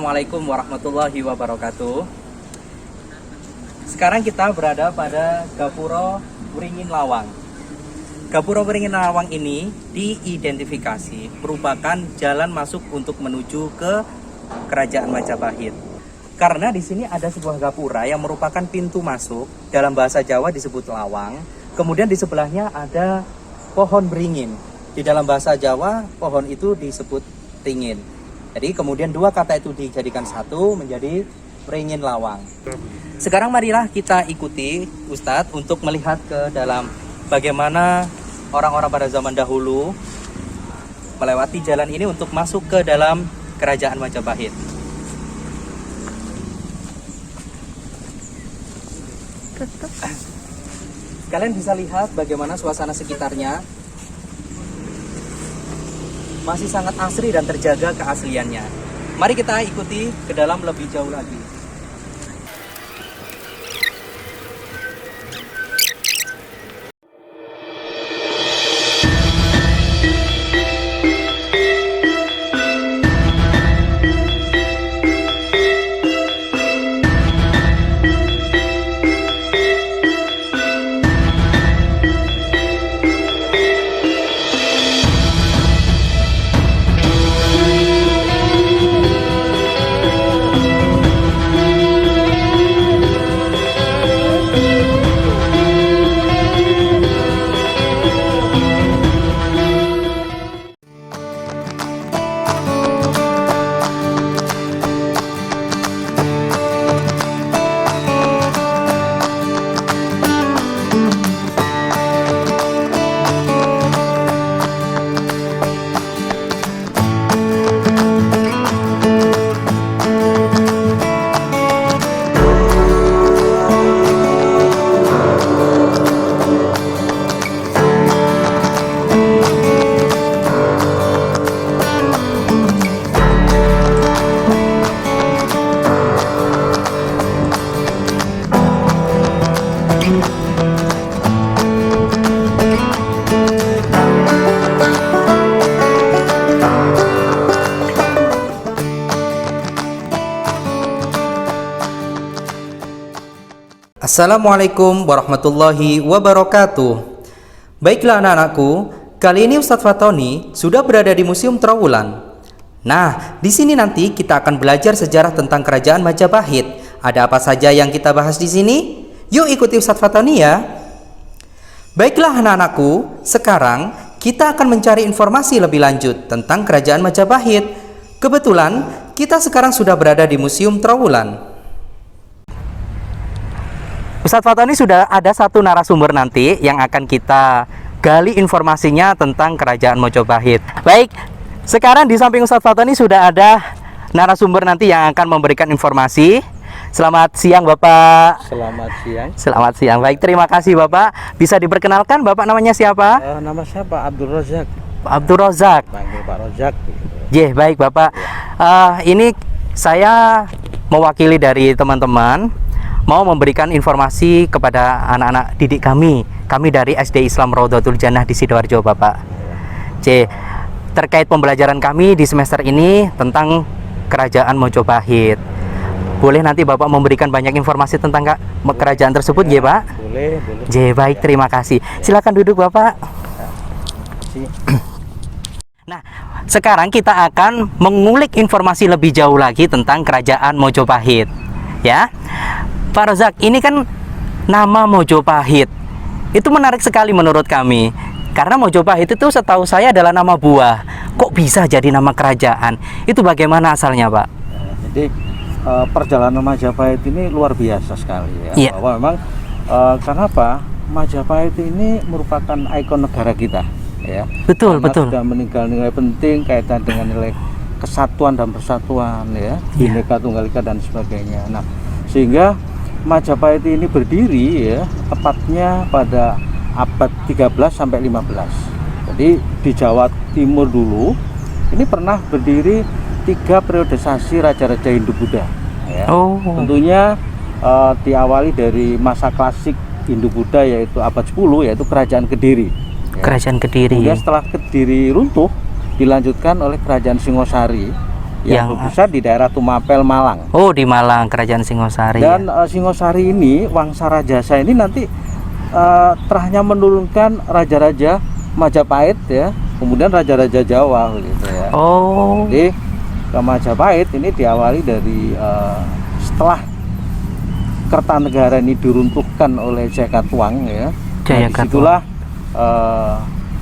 Assalamualaikum warahmatullahi wabarakatuh. Sekarang kita berada pada Gapura Wringin Lawang. Gapura Wringin Lawang ini diidentifikasi merupakan jalan masuk untuk menuju ke Kerajaan Majapahit. Karena di sini ada sebuah gapura yang merupakan pintu masuk, dalam bahasa Jawa disebut lawang. Kemudian di sebelahnya ada pohon beringin. Di dalam bahasa Jawa pohon itu disebut ringin. Jadi kemudian dua kata itu dijadikan satu menjadi Wringin Lawang. Sekarang marilah kita ikuti Ustadz untuk melihat ke dalam bagaimana orang-orang pada zaman dahulu melewati jalan ini untuk masuk ke dalam Kerajaan Majapahit. Kalian bisa lihat bagaimana suasana sekitarnya masih sangat asri dan terjaga keasliannya. Mari kita ikuti ke dalam lebih jauh lagi. Assalamualaikum warahmatullahi wabarakatuh. Baiklah anak-anakku, kali ini Ustadz Fatoni sudah berada di Museum Trowulan. Nah, di sini nanti kita akan belajar sejarah tentang Kerajaan Majapahit. Ada apa saja yang kita bahas di sini? Yuk ikuti Ustadz Fatoni ya. Baiklah anak-anakku, sekarang kita akan mencari informasi lebih lanjut tentang Kerajaan Majapahit. Kebetulan kita sekarang sudah berada di Museum Trowulan. Ustadz Fatoni sudah ada satu narasumber nanti yang akan kita gali informasinya tentang Kerajaan Majapahit. Baik, sekarang di samping Ustadz Fatoni sudah ada narasumber nanti yang akan memberikan informasi. Selamat siang Bapak. Selamat siang. Selamat siang. Baik, terima kasih Bapak. Bisa diperkenalkan Bapak namanya siapa? Nama saya Pak Abdul Rozak. Pak Abdul Rozak. Panggil Pak Rozak. Ye, baik Bapak. Ini saya mewakili dari teman-teman mau memberikan informasi kepada anak-anak didik kami dari SD Islam Raudhatul Jannah di Sidoarjo Bapak. Terkait pembelajaran kami di semester ini tentang Kerajaan Majapahit. Boleh nanti Bapak memberikan banyak informasi tentang kerajaan tersebut ya Pak? Boleh. Baik, terima kasih. Silakan duduk Bapak. Nah, sekarang kita akan mengulik informasi lebih jauh lagi tentang Kerajaan Majapahit. Ya. Pak Rozak, ini kan nama Majapahit itu menarik sekali menurut kami, karena Majapahit itu setahu saya adalah nama buah. Kok bisa jadi nama kerajaan? Itu bagaimana asalnya Pak? Jadi perjalanan Majapahit ini luar biasa sekali ya. Iya. Bahwa memang kenapa Majapahit ini merupakan ikon negara kita ya. Betul. Sudah meninggal nilai penting kaitan dengan nilai kesatuan dan persatuan ya, Bhinneka Tunggal Ika dan sebagainya. Nah, sehingga Majapahit ini berdiri ya tepatnya pada abad 13 sampai 15. Jadi di Jawa Timur dulu ini pernah berdiri 3 periodisasi raja-raja Hindu-Buddha ya. Tentunya diawali dari masa klasik Hindu-Buddha yaitu abad 10 yaitu Kerajaan Kediri ya. Kerajaan Kediri. Kemudian setelah Kediri runtuh dilanjutkan oleh Kerajaan Singosari yang berpusat di daerah Tumapel, Malang. Oh, di Malang, Kerajaan Singosari. Dan Singosari ini, Wangsa Rajasa ini nanti terahnya menurunkan raja-raja Majapahit ya, kemudian raja-raja Jawa gitu ya. Oh. Jadi ke Majapahit ini diawali dari setelah Kertanegara ini diruntuhkan oleh Jayakatwang ya. Jayakatwang. Disitulah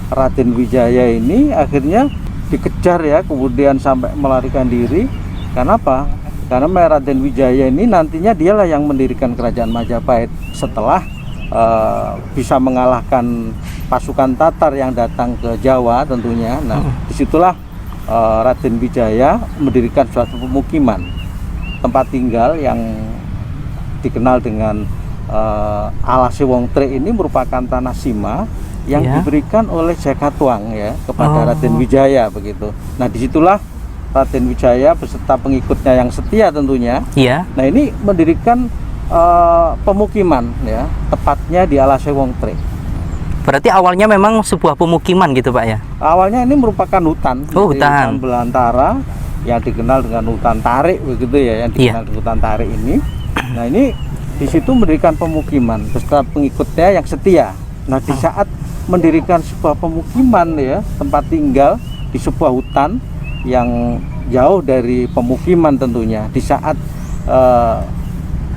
Raden Wijaya ini akhirnya dikejar ya, kemudian sampai melarikan diri. Karena apa? Karena Raden Wijaya ini nantinya dialah yang mendirikan kerajaan Majapahit setelah bisa mengalahkan pasukan Tatar yang datang ke Jawa tentunya. Nah, disitulah Raden Wijaya mendirikan suatu pemukiman tempat tinggal yang dikenal dengan Alase Wongtre. Ini merupakan tanah sima yang diberikan oleh Jayakatwang ya kepada Raden Wijaya begitu. Nah, disitulah Raden Wijaya beserta pengikutnya yang setia tentunya. Iya. Nah, ini mendirikan pemukiman ya, tepatnya di Alase Wongtre. Berarti awalnya memang sebuah pemukiman gitu Pak ya? Awalnya ini merupakan hutan. Oh, hutan belantara yang dikenal dengan hutan tarik begitu ya, yang dikenal dengan hutan tarik ini. Nah, ini di situ mendirikan pemukiman beserta pengikutnya yang setia. Nah, di saat mendirikan sebuah pemukiman ya, tempat tinggal di sebuah hutan yang jauh dari pemukiman tentunya, di saat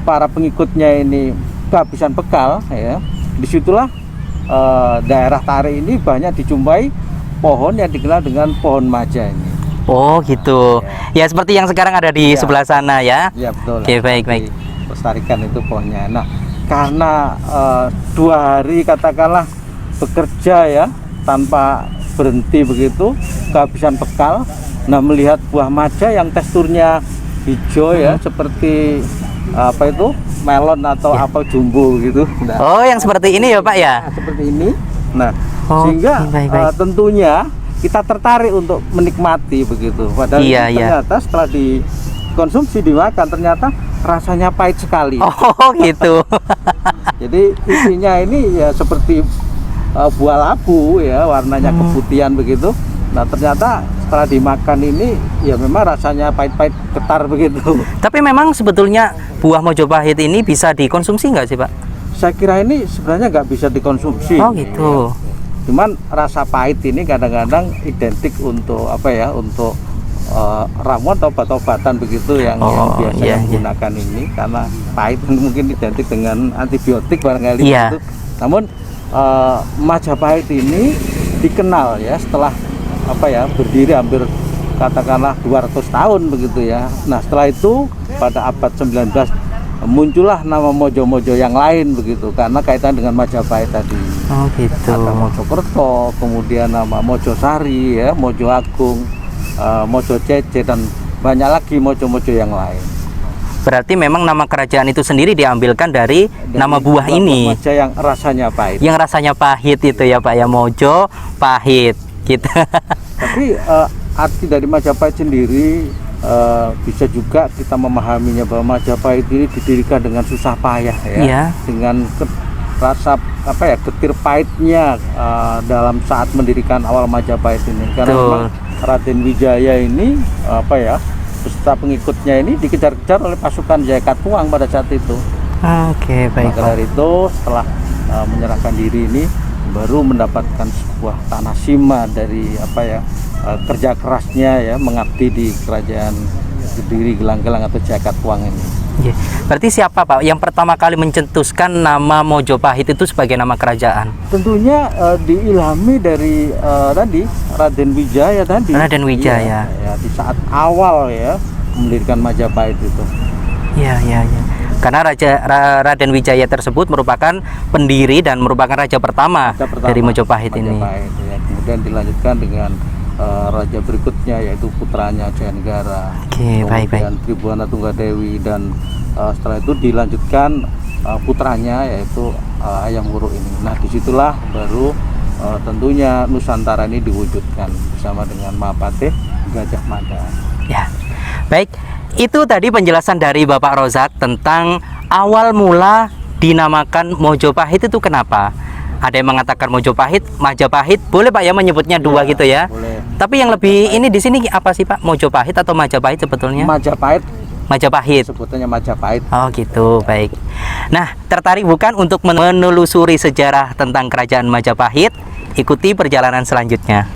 para pengikutnya ini kehabisan bekal ya, disitulah daerah Tarik ini banyak dijumpai pohon yang dikenal dengan pohon maja ini. Oh gitu ya, seperti yang sekarang ada di sebelah sana ya. Ya betul. Oke, baik. Lestarikan itu pohonnya. Nah, karena 2 hari katakanlah bekerja ya tanpa berhenti begitu, kehabisan bekal. Nah, melihat buah maja yang teksturnya hijau ya, seperti apa itu, melon atau apel jumbo gitu. Nah, oh, yang seperti ini ya Pak ya? Nah, seperti ini. Nah, sehingga baik. Tentunya kita tertarik untuk menikmati begitu. Padahal ternyata setelah dikonsumsi, dimakan, ternyata rasanya pahit sekali. Oh gitu. Jadi isinya ini ya seperti buah labu ya, warnanya keputihan begitu. Nah, ternyata setelah dimakan ini ya memang rasanya pahit-pahit getar begitu. Tapi memang sebetulnya buah Mojopahit ini bisa dikonsumsi nggak sih Pak? Saya kira ini sebenarnya nggak bisa dikonsumsi. Oh gitu. Cuman rasa pahit ini kadang-kadang identik untuk apa ya, untuk ramuan atau obat-obatan begitu yang biasa menggunakan ini, karena pahit mungkin identik dengan antibiotik barangkali gitu. Namun Majapahit ini dikenal ya setelah apa ya, berdiri hampir katakanlah 200 tahun begitu ya. Nah, setelah itu pada abad 19 muncullah nama Mojo-Mojo yang lain begitu, karena kaitan dengan Majapahit tadi. Oh gitu. Ada Mojokerto, kemudian nama Mojosari ya, Mojo Agung, Mojo Cece, dan banyak lagi mojo-mojo yang lain. Berarti memang nama kerajaan itu sendiri diambilkan dari nama buah ini. Maja yang rasanya pahit. Yang rasanya pahit itu ya Pak ya, Mojo Pahit gitu. Tapi arti dari Majapahit sendiri bisa juga kita memahaminya bahwa Majapahit ini didirikan dengan susah payah ya. Dengan rasa apa ya, getir pahitnya dalam saat mendirikan awal Majapahit ini. Karena memang Raden Wijaya ini apa ya, beserta pengikutnya ini dikejar-kejar oleh pasukan Jayakatwang pada saat itu. Oke, baik. Maka dari itu setelah menyerahkan diri ini baru mendapatkan sebuah tanah sima dari apa ya, kerja kerasnya ya, mengabdi di kerajaan Kediri Gelang-Gelang atau Jayakatwang ini. Berarti siapa Pak yang pertama kali mencetuskan nama Mojopahit itu sebagai nama kerajaan? Tentunya diilhami dari tadi Raden Wijaya tadi. Raden Wijaya. Ya, di saat awal ya mendirikan Majapahit itu. Iya. Karena Raden Wijaya tersebut merupakan pendiri dan merupakan raja pertama dari Mojopahit ini. Ya. Kemudian dilanjutkan dengan raja berikutnya yaitu putranya Jayanegara. Kemudian Tribhuwana Tunggadewi, dan setelah itu dilanjutkan putranya yaitu Hayam Wuruk ini. Nah, disitulah baru tentunya Nusantara ini diwujudkan bersama dengan Mahapatih Gajah Mada. Ya, baik. Itu tadi penjelasan dari Bapak Rozak tentang awal mula dinamakan Mojopahit itu kenapa. Ada yang mengatakan Mojopahit, Majapahit, boleh Pak ya menyebutnya dua gitu ya. Boleh. Tapi yang lebih ini di sini apa sih Pak? Mojopahit atau Majapahit sebetulnya? Majapahit, Majapahit. sebutannya Majapahit. Oh gitu, baik. Nah, tertarik bukan untuk menelusuri sejarah tentang kerajaan Majapahit? Ikuti perjalanan selanjutnya.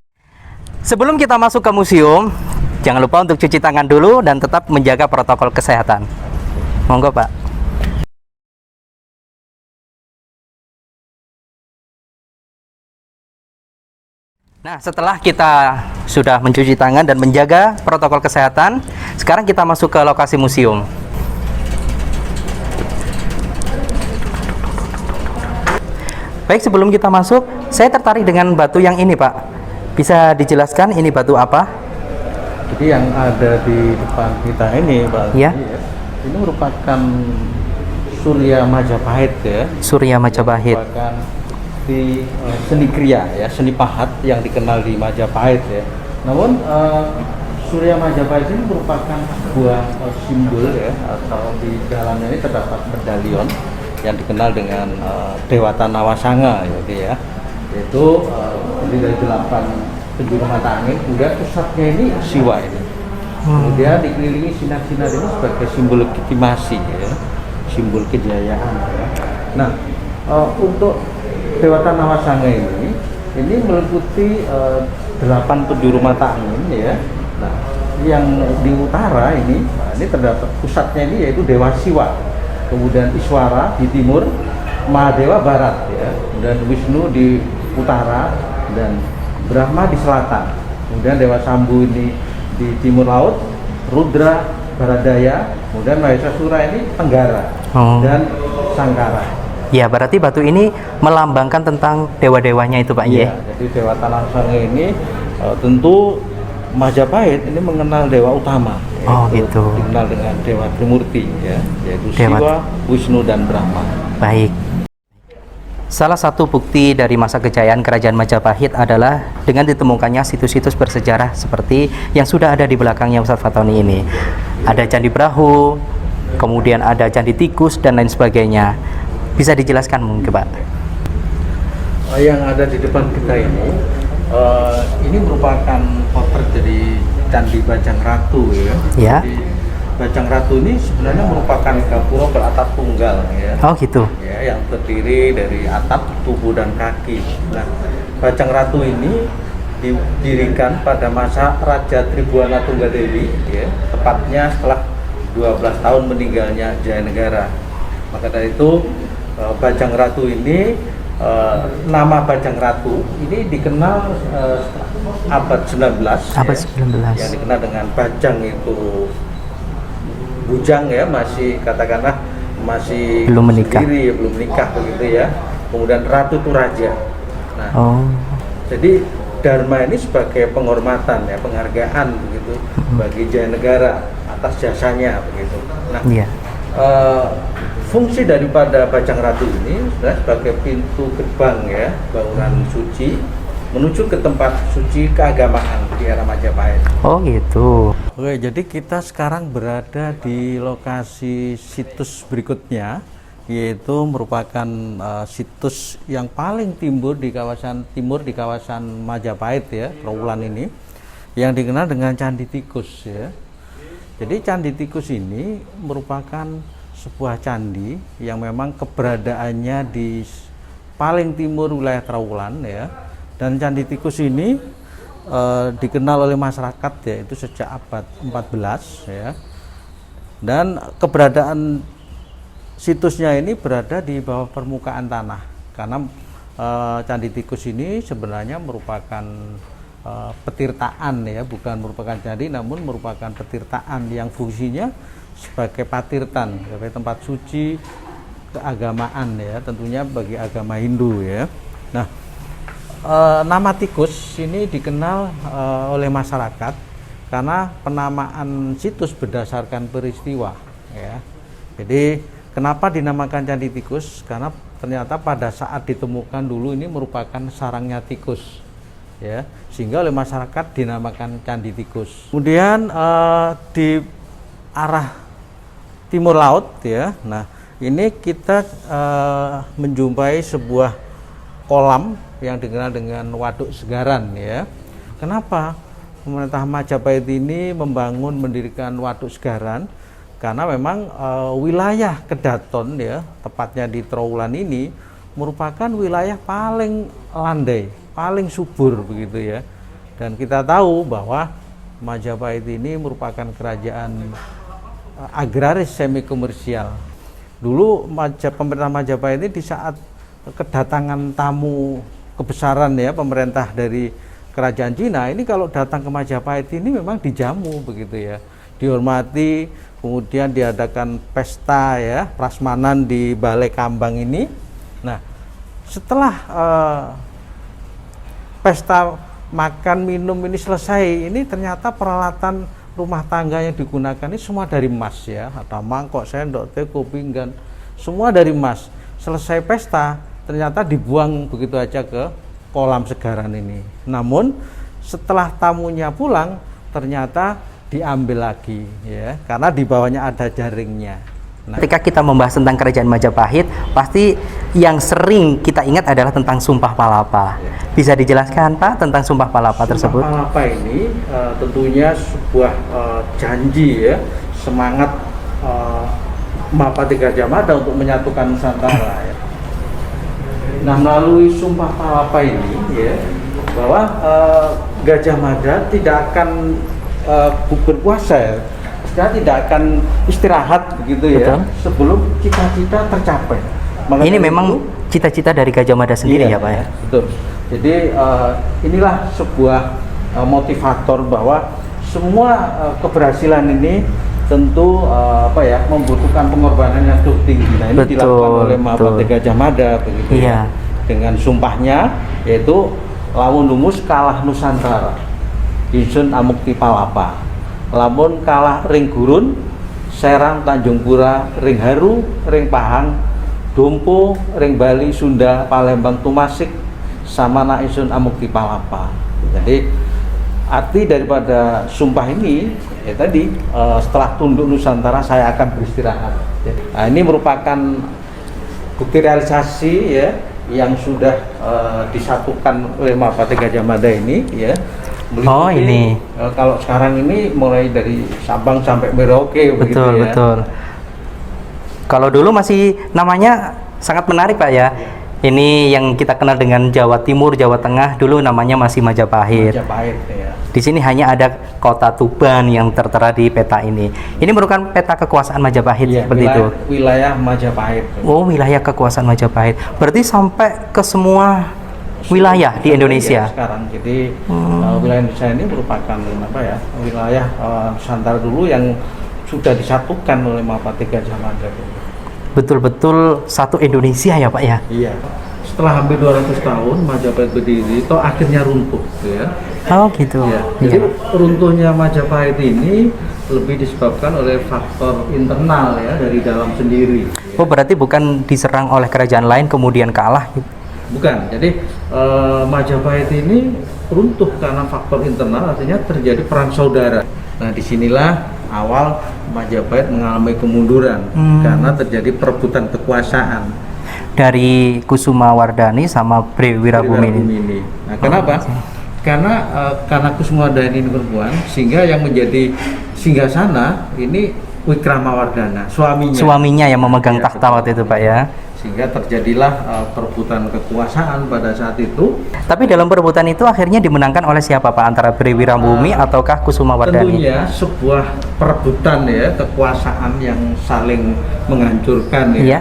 Sebelum kita masuk ke museum, jangan lupa untuk cuci tangan dulu dan tetap menjaga protokol kesehatan. Monggo Pak. Nah, setelah kita sudah mencuci tangan dan menjaga protokol kesehatan, sekarang kita masuk ke lokasi museum. Baik, sebelum kita masuk, saya tertarik dengan batu yang ini, Pak. Bisa dijelaskan ini batu apa? Jadi yang ada di depan kita ini, Pak, Ya. ini merupakan Surya Majapahit ya. Surya Majapahit. Merupakan di seni kriya ya, seni pahat yang dikenal di Majapahit ya. Namun Surya Majapahit ini merupakan sebuah simbol ya, atau di dalamnya ini terdapat medalion yang dikenal dengan Dewata Nawasanga gitu ya. Yaitu terdiri dari 8 penjuru mata angin, kemudian pusatnya ini Siwa ini. Kemudian dikelilingi sinar-sinar ini sebagai simbol legitimasi ya, simbol kejayaan ya. Nah, untuk Dewata Nawasanga ini meliputi 8 penjuru mata angin ya. Nah, yang di utara ini terdapat pusatnya ini yaitu Dewa Siwa, kemudian Iswara di timur, Mahadewa barat ya, kemudian Wisnu di utara dan Brahma di selatan. Kemudian Dewa Sambu ini di timur laut, Rudra barat daya, kemudian Mahesasura ini tenggara dan Sangkara. Ya, berarti batu ini melambangkan tentang dewa-dewanya itu, Pak. Iya, jadi Dewata Nawasanga ini tentu Majapahit ini mengenal dewa utama. Oh, gitu. Dikenal dengan Dewa Trimurti ya, yaitu Dewa. Siwa, Wisnu dan Brahma. Baik. Salah satu bukti dari masa kejayaan Kerajaan Majapahit adalah dengan ditemukannya situs-situs bersejarah seperti yang sudah ada di belakangnya Ustadz Fatoni ini. Ada Candi Brahu, kemudian ada Candi Tikus dan lain sebagainya. Bisa dijelaskan mungkin Pak? Yang ada di depan kita ini merupakan potret dari Candi Bajang Ratu ya. Ya. Jadi, Bajang Ratu ini sebenarnya merupakan gapura beratap tunggal ya. Oh gitu. Ya, yang terdiri dari atap, tubuh dan kaki. Nah, Bajang Ratu ini didirikan pada masa Raja Tribuana Tunggadewi ya, tepatnya setelah 12 tahun meninggalnya Jayanegara. Maka dari itu Bajang Ratu ini nama Bajang Ratu ini dikenal abad 19 Abad ya, 19. yang dikenal dengan Bajang itu bujang ya, masih katakanlah masih Belum menikah. sendiri, belum menikah begitu ya. Kemudian Ratu itu raja. Nah, jadi Dharma ini sebagai penghormatan ya, penghargaan begitu bagi Jayanegara atas jasanya begitu. Nah, Iya. fungsi daripada Bajang Ratu ini sebagai pintu gerbang ya, bangunan suci menuju ke tempat suci keagamaan di era Majapahit. Oh gitu. Oke, jadi kita sekarang berada di lokasi situs berikutnya, yaitu merupakan situs yang paling timur di kawasan Majapahit ya, Trawulan ini, yang dikenal dengan Candi Tikus ya. Jadi Candi Tikus ini merupakan sebuah candi yang memang keberadaannya di paling timur wilayah Trawulan ya. Dan Candi Tikus ini dikenal oleh masyarakat ya itu sejak abad 14 ya. Dan keberadaan situsnya ini berada di bawah permukaan tanah karena Candi Tikus ini sebenarnya merupakan petirtaan ya, bukan merupakan candi namun merupakan petirtaan yang fungsinya sebagai patirtan, sebagai tempat suci keagamaan ya, tentunya bagi agama Hindu ya. Nah, nama tikus ini dikenal oleh masyarakat karena penamaan situs berdasarkan peristiwa ya. Jadi kenapa dinamakan Candi Tikus? Karena ternyata pada saat ditemukan dulu ini merupakan sarangnya tikus ya, sehingga oleh masyarakat dinamakan Candi Tikus. Kemudian di arah timur laut ya. Nah, ini kita menjumpai sebuah kolam yang dikenal dengan Waduk Segaran ya. Kenapa pemerintah Majapahit ini mendirikan Waduk Segaran? Karena memang wilayah Kedaton ya, tepatnya di Trowulan ini merupakan wilayah paling landai, paling subur begitu ya. Dan kita tahu bahwa Majapahit ini merupakan kerajaan agraris semi komersial. Dulu pemerintah Majapahit ini di saat kedatangan tamu kebesaran ya pemerintah dari kerajaan Cina ini, kalau datang ke Majapahit ini memang dijamu begitu ya, dihormati, kemudian diadakan pesta ya prasmanan di Balai Kambang ini. Nah, setelah pesta makan minum ini selesai, ini ternyata peralatan rumah tangga yang digunakan ini semua dari emas ya, ada mangkok, sendok, teko, pinggan, semua dari emas. Selesai pesta ternyata dibuang begitu aja ke kolam Segaran ini. Namun setelah tamunya pulang ternyata diambil lagi ya, karena di bawahnya ada jaringnya. Nah, ketika kita membahas tentang kerajaan Majapahit, pasti yang sering kita ingat adalah tentang Sumpah Palapa. Bisa dijelaskan Pak tentang Sumpah Palapa tersebut? Sumpah Palapa ini tentunya sebuah janji ya, semangat Mahapati Gajah Mada untuk menyatukan Nusantara ya. Nah, melalui Sumpah Palapa ini ya, bahwa Gajah Mada tidak akan berpuasa ya, dia tidak akan istirahat begitu ya. Betul. Sebelum cita-cita tercapai. Makanya ini memang cita-cita dari Gajah Mada sendiri ya Pak ya. Betul. Jadi inilah sebuah motivator bahwa semua keberhasilan ini tentu membutuhkan pengorbanan yang cukup tinggi. Nah, ini dilakukan oleh Mahapati Gajah Mada begitu ya. Dengan sumpahnya yaitu lamun lumus kalah Nusantara, Ingsun amukti palapa. Lamun kalah ring gurun, Serang Tanjung Pura, ring Haru, ring Pahang, Dompo, ring Bali, Sunda, Palembang, Tumasik, samana Ingsun amukti palapa. Jadi arti daripada sumpah ini ya tadi, setelah tunduk Nusantara saya akan beristirahat. Nah, ini merupakan bukti realisasi ya yang sudah disatukan oleh Mahapati Gajah Mada ini ya. Meliputi, ini kalau sekarang ini mulai dari Sabang sampai Merauke begitu ya. Betul. Kalau dulu masih namanya sangat menarik Pak ya. Ini yang kita kenal dengan Jawa Timur, Jawa Tengah, dulu namanya masih Majapahit. Majapahit ya. Di sini hanya ada kota Tuban yang tertera di peta ini. Ini merupakan peta kekuasaan Majapahit ya, seperti itu. Wilayah Majapahit. Oh, wilayah kekuasaan Majapahit. Berarti sampai ke semua wilayah di Indonesia sekarang. Jadi wilayah Indonesia ini merupakan wilayah Nusantara dulu yang sudah disatukan oleh Mahapati Gajah Mada. Betul-betul satu Indonesia ya Pak ya. Iya. Setelah hampir 200 tahun Majapahit berdiri, toh akhirnya runtuh ya. Oh gitu. Ya. Jadi runtuhnya Majapahit ini lebih disebabkan oleh faktor internal ya, dari dalam sendiri. Oh, berarti bukan diserang oleh kerajaan lain kemudian kalah gitu. Bukan, jadi Majapahit ini runtuh karena faktor internal, artinya terjadi perang saudara. Nah, disinilah awal Majapahit mengalami kemunduran karena terjadi perebutan kekuasaan dari Kusuma Wardani sama Bre Wirabumini. Nah, kenapa? Karena Kusuma Wardani ini perempuan, sehingga yang menjadi singgasana ini Wikramawardhana, suaminya yang memegang tahta waktu itu Pak ya. Sehingga terjadilah perebutan kekuasaan pada saat itu. Tapi dalam perebutan itu akhirnya dimenangkan oleh siapa Pak? Antara Bre Wirabumi ataukah Kusuma Wardani? Tentunya sebuah perebutan ya, kekuasaan yang saling menghancurkan ya. Iya.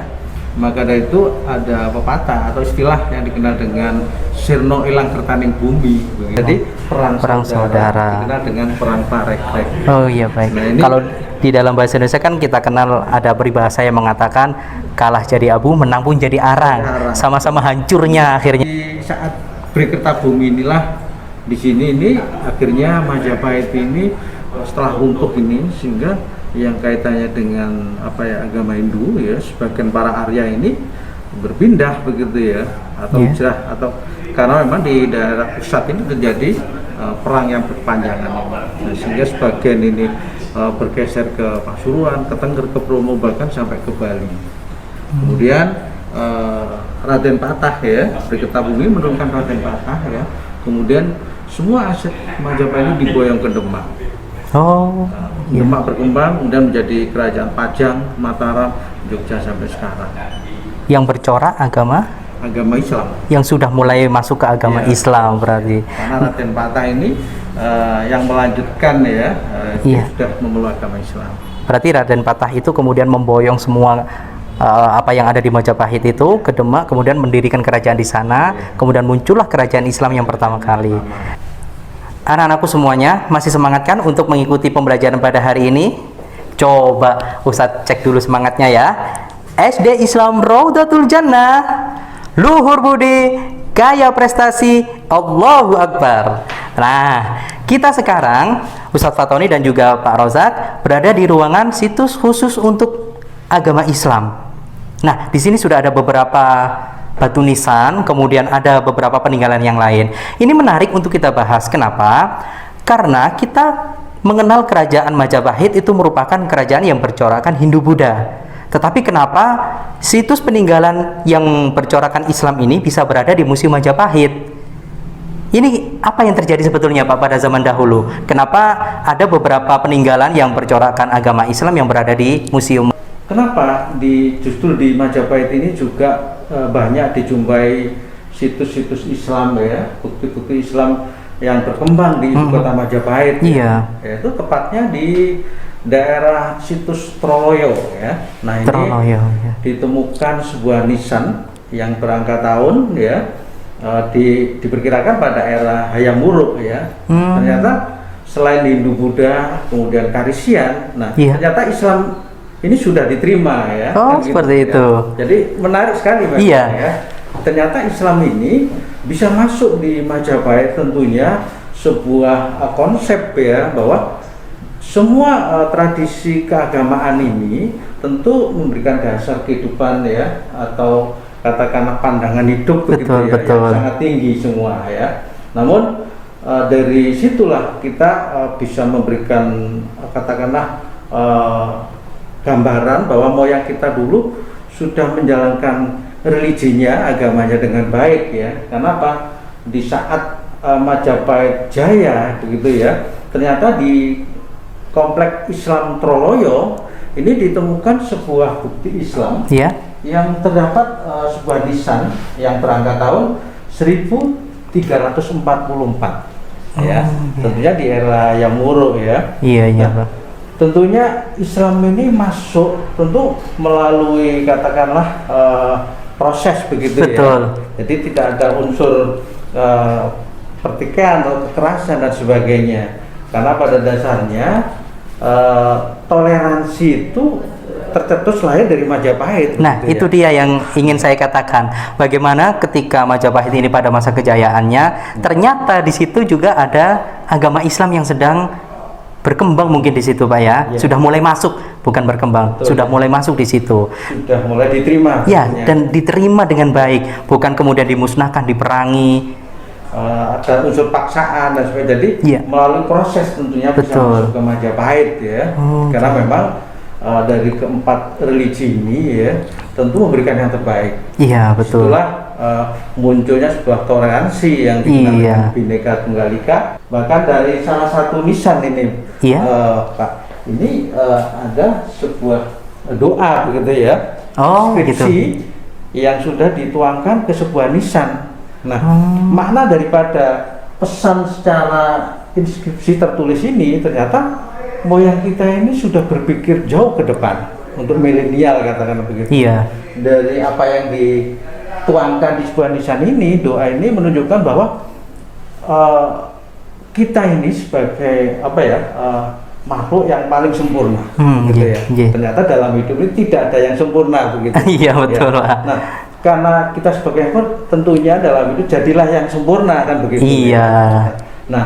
Maka dari itu ada pepatah atau istilah yang dikenal dengan Sirno Ilang Kertaning Bumi. Jadi perang saudara dikenal dengan perang Parekrek. Oh iya baik. Nah, kalau di dalam bahasa Indonesia kan kita kenal ada peribahasa yang mengatakan kalah jadi abu, menang pun jadi arang. Sama-sama hancurnya akhirnya. Di saat Bre Kertabumi inilah di sini ini akhirnya Majapahit ini setelah runtuh ini, sehingga yang kaitannya dengan agama Hindu ya, sebagian para Arya ini berpindah begitu ya, atau hijrah, atau karena memang di daerah pusat ini terjadi perang yang berkepanjangan, sehingga sebagian ini bergeser ke Pasuruan, ke Tengger, ke Bromo, bahkan sampai ke Bali. Kemudian Raden Patah ya, Bergetabumi menurunkan Raden Patah ya. Kemudian semua aset Majapahit ini diboyong ke Demak. Oh, Demak berkembang, kemudian menjadi kerajaan Pajang, Mataram, Jogja sampai sekarang. yang bercorak agama Islam. yang sudah mulai masuk ke agama Iya. Islam berarti. Karena Raden Patah ini yang melanjutkan ya, dia Iya. sudah memeluk agama Islam. Berarti Raden Patah itu kemudian memboyong semua apa yang ada di Majapahit itu ke Demak, kemudian mendirikan kerajaan di sana, kemudian muncullah kerajaan Islam yang pertama kali. Anak-anakku semuanya masih semangat kan untuk mengikuti pembelajaran pada hari ini? Coba Ustadz cek dulu semangatnya ya. SD Islam Raudatul Jannah, luhur budi, kaya prestasi, Allahu Akbar. Nah, kita sekarang Ustadz Fatoni dan juga Pak Rozak berada di ruangan situs khusus untuk agama Islam. Nah, di sini sudah ada beberapa batu nisan, kemudian ada beberapa peninggalan yang lain. Ini menarik untuk kita bahas. Kenapa? Karena kita mengenal kerajaan Majapahit itu merupakan kerajaan yang bercorakan Hindu-Buddha. Tetapi kenapa situs peninggalan yang bercorakan Islam ini bisa berada di Museum Majapahit? Ini apa yang terjadi sebetulnya Pak pada zaman dahulu? Kenapa ada beberapa peninggalan yang bercorakan agama Islam yang berada di museum? Kenapa justru di Majapahit ini juga banyak dijumpai situs-situs Islam ya, bukti-bukti Islam yang berkembang di ibu kota Majapahit. Iya. Ya, itu tepatnya di daerah situs Troloyo ya. Nah ini Troloyo, ya. ditemukan sebuah nisan yang berangka tahun ya, diperkirakan pada era Hayam Wuruk ya. Ternyata selain Hindu-Buddha, kemudian Karisian, nah Iya. ternyata Islam ini sudah diterima ya. Oh, kan seperti ya. itu. Jadi menarik sekali Pak, Iya. ya. Ternyata Islam ini bisa masuk di Majapahit, tentunya sebuah konsep ya, bahwa semua tradisi keagamaan ini tentu memberikan dasar kehidupan ya, atau katakanlah pandangan hidup begitu Betul, ya, betul. yang sangat tinggi semua ya. Namun dari situlah kita bisa memberikan katakanlah gambaran bahwa moyang kita dulu sudah menjalankan religinya, agamanya dengan baik ya. Karena apa? Di saat Majapahit Jaya begitu ya, ternyata di komplek Islam Troloyo ini ditemukan sebuah bukti Islam Iya. yang terdapat sebuah nisan yang berangka tahun 1344 ya. Tentunya di era Hayam Wuruk ya. Iya, iya, Nah, Pak. tentunya Islam ini masuk tentu melalui katakanlah proses begitu Betul. ya. Jadi tidak ada unsur pertikaian atau kekerasan dan sebagainya. Karena pada dasarnya toleransi itu tercetus lahir dari Majapahit. Nah, gitu itu dia yang ingin saya katakan. Bagaimana ketika Majapahit ini pada masa kejayaannya, ternyata di situ juga ada agama Islam yang sedang berkembang mungkin di situ, Pak ya. Ya. Sudah mulai masuk, bukan berkembang, Betul. sudah mulai masuk di situ. Sudah mulai diterima. Ya, tentunya. dan diterima dengan baik, bukan kemudian dimusnahkan, diperangi. Ada unsur paksaan dan sebagainya. Jadi Iya. melalui proses tentunya bisa Betul. masuk ke Majapahit ya. Oh, Karena memang dari keempat religi ini ya tentu memberikan yang terbaik. Iya, betul. Itulah munculnya sebuah toleransi yang dikenal Iya. dengan Bhinneka Tunggal Ika. Bahkan dari salah satu nisan ini, Iya. Pak, ini ada sebuah doa begitu ya. Oh, Skripsi yang sudah dituangkan ke sebuah nisan. Nah, makna daripada pesan secara inskripsi tertulis ini ternyata moyang kita ini sudah berpikir jauh ke depan untuk milenial katakan begitu. Iya. Dari apa yang dituangkan di sebuah nisan ini, doa ini menunjukkan bahwa kita ini sebagai apa ya, makhluk yang paling sempurna, gitu iya, ya. iya. Ternyata dalam hidup ini tidak ada yang sempurna begitu. Iya, betul, Ya. Pak. Nah, karena kita sebagai makhluk tentunya dalam hidup jadilah yang sempurna kan begitu. Iya. Ya. Nah,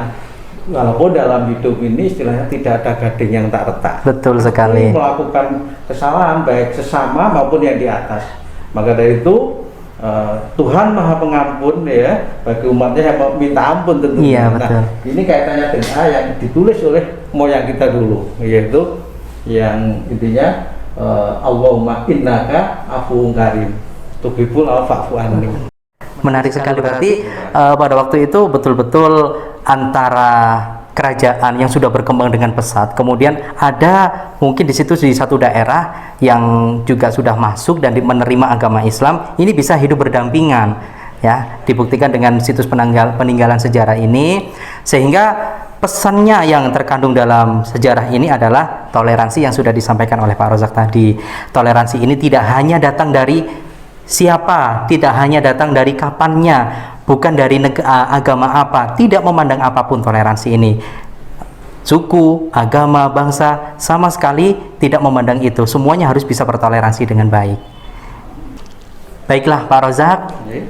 walaupun dalam hidup ini istilahnya tidak ada gading yang tak retak. Betul sekali. Melakukan kesalahan baik sesama maupun yang di atas. Maka dari itu Tuhan Maha Pengampun ya bagi umatnya yang minta ampun tentunya. Iya, betul. Nah, ini kaitannya dengan yang ditulis oleh moyang kita dulu, yaitu yang intinya Allahumma innaka afuwun karim. Tuhibul fa'fu anni. Menarik sekali, berarti pada waktu itu betul-betul antara kerajaan yang sudah berkembang dengan pesat, kemudian ada mungkin di situ di satu daerah yang juga sudah masuk dan menerima agama Islam, ini bisa hidup berdampingan, ya, dibuktikan dengan situs peninggalan sejarah ini, sehingga pesannya yang terkandung dalam sejarah ini adalah toleransi yang sudah disampaikan oleh Pak Rozak tadi. Toleransi ini tidak hanya datang dari siapa, tidak hanya datang dari kapannya, bukan dari agama apa, tidak memandang apapun toleransi ini. Suku, agama, bangsa, sama sekali tidak memandang itu. Semuanya harus bisa bertoleransi dengan baik. Baiklah Pak Rozak,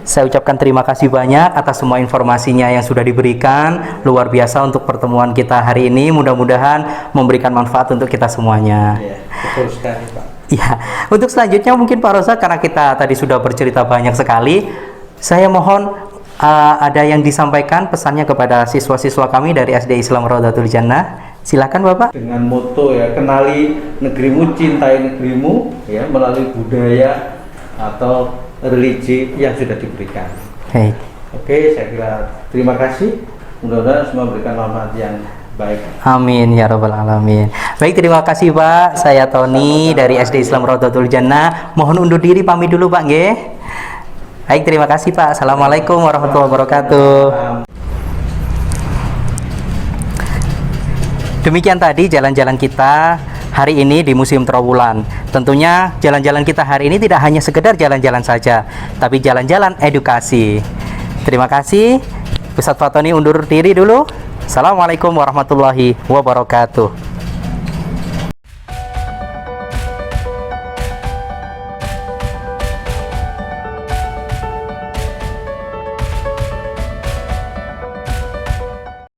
saya ucapkan terima kasih banyak atas semua informasinya yang sudah diberikan. Luar biasa untuk pertemuan kita hari ini, mudah-mudahan memberikan manfaat untuk kita semuanya. Ya, betul sekali Pak. Ya, untuk selanjutnya mungkin Pak Rozak, karena kita tadi sudah bercerita banyak sekali, saya mohon ada yang disampaikan pesannya kepada siswa-siswa kami dari SD Islam Rodatul Jannah. Silakan Bapak. Dengan moto ya, kenali negerimu, cintai negerimu, ya, melalui budaya atau religi yang sudah diberikan. Baik. Oke, saya kira terima kasih. Mudah-mudahan semua memberikan manfaat yang baik. Amin ya rabbal alamin. Baik, terima kasih Pak. Saya Tony dari SD Islam Rodatul Jannah. Mohon undur diri, pamit dulu Pak nggih. Baik, terima kasih Pak. Assalamualaikum warahmatullahi wabarakatuh. Demikian tadi jalan-jalan kita hari ini di Museum Trowulan. Tentunya jalan-jalan kita hari ini tidak hanya sekedar jalan-jalan saja, tapi jalan-jalan edukasi. Terima kasih. Ustadz Fatoni undur diri dulu. Assalamualaikum warahmatullahi wabarakatuh.